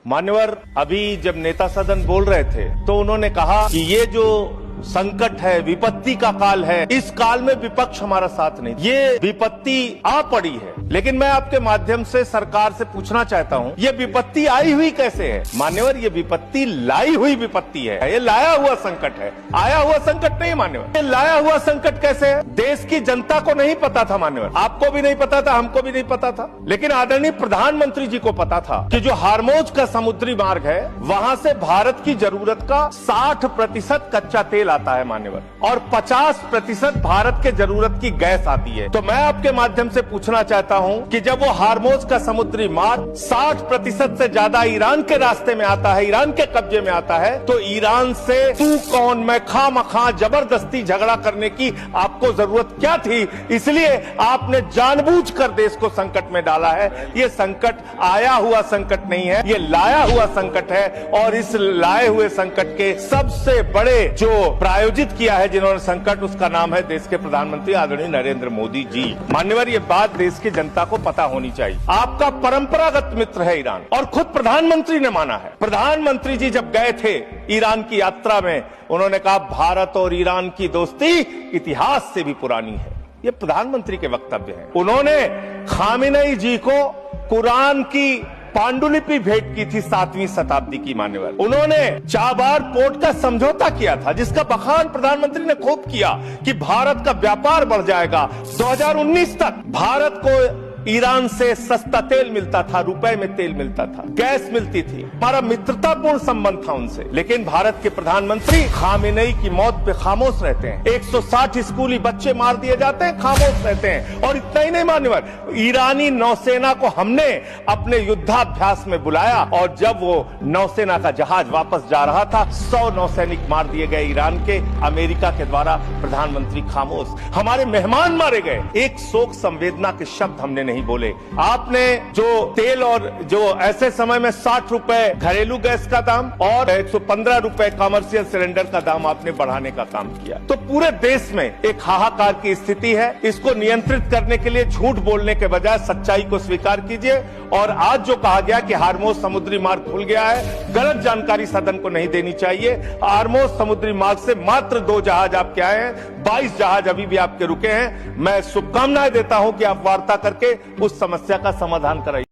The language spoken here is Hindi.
मान्यवर, अभी जब नेता सदन बोल रहे थे तो उन्होंने कहा कि ये जो संकट है, विपत्ति का काल है, इस काल में विपक्ष हमारा साथ नहीं, ये विपत्ति आ पड़ी है। लेकिन मैं आपके माध्यम से सरकार से पूछना चाहता हूं, ये विपत्ति आई हुई कैसे है? मान्यवर, ये विपत्ति लाई हुई विपत्ति है, ये लाया हुआ संकट है, आया हुआ संकट नहीं मान्यवर। ये लाया हुआ संकट कैसे है? देश की जनता को नहीं पता था मान्यवर, आपको भी नहीं पता था, हमको भी नहीं पता था, लेकिन आदरणीय प्रधानमंत्री जी को पता था कि जो हार्मोज का समुद्री मार्ग है, वहां से भारत की जरूरत का 60% कच्चा तेल आता है मान्यवर, और 50% भारत के जरूरत की गैस आती है। तो मैं आपके माध्यम से पूछना चाहता हूं कि जब वो हार्मोज का समुद्री मार्ग 60% से ज्यादा ईरान के रास्ते में आता है, ईरान के कब्जे में आता है, तो ईरान से तू कौन मैं खामखा जबरदस्ती झगड़ा करने की आपको जरूरत क्या थी? इसलिए आपने जानबूझकर देश को संकट में डाला है। ये संकट आया हुआ संकट नहीं है, ये लाया हुआ संकट है, और इस लाए हुए संकट के सबसे बड़े जो प्रायोजित किया है जिन्होंने संकट, उसका नाम है देश के प्रधानमंत्री आदरणीय नरेंद्र मोदी जी। मान्यवर, ये बात देश की जनता को पता होनी चाहिए। आपका परंपरागत मित्र है ईरान, और खुद प्रधानमंत्री ने माना है। प्रधानमंत्री जी जब गए थे ईरान की यात्रा में, उन्होंने कहा भारत और ईरान की दोस्ती इतिहास से भी पुरानी है। ये प्रधानमंत्री के वक्तव्य हैं। उन्होंने खामेनेई जी को कुरान की पांडुलिपि भेंट की थी 7वीं शताब्दी की मान्यवर। उन्होंने चाबार पोर्ट का समझौता किया था, जिसका बखान प्रधानमंत्री ने खूब किया कि भारत का व्यापार बढ़ जाएगा। 2019 तक भारत को ईरान से सस्ता तेल मिलता था, रुपए में तेल मिलता था, गैस मिलती थी, हमारा मित्रतापूर्ण संबंध था उनसे। लेकिन भारत के प्रधानमंत्री खामेनेई की मौत पे खामोश रहते हैं। 160 स्कूली बच्चे मार दिए जाते हैं, खामोश रहते हैं। और इतना ही नहीं मान्यवर, ईरानी नौसेना को हमने अपने युद्धाभ्यास में बुलाया, और जब वो नौसेना का जहाज वापस जा रहा था, 100 नौसैनिक मार दिए गए ईरान के, अमेरिका के द्वारा। प्रधानमंत्री खामोश, हमारे मेहमान मारे गए, एक शोक संवेदना के शब्द हमने नहीं बोले। आपने जो तेल और जो ऐसे समय में 60 रुपए घरेलू गैस का दाम और 115 रुपए कमर्शियल सिलेंडर का दाम आपने बढ़ाने का काम किया। तो पूरे देश में एक हाहाकार की स्थिति है। इसको नियंत्रित करने के लिए झूठ बोलने के बजाय सच्चाई को स्वीकार कीजिए। और आज जो कहा गया कि हार्मोज समुद्री मार्ग खुल गया है, गलत जानकारी सदन को नहीं देनी चाहिए। हार्मोज समुद्री मार्ग से मात्र 2 जहाज आपके आए हैं, 22 जहाज अभी भी आपके रुके हैं। मैं शुभकामनाएं देता हूं कि आप वार्ता करके उस समस्या का समाधान कराइए।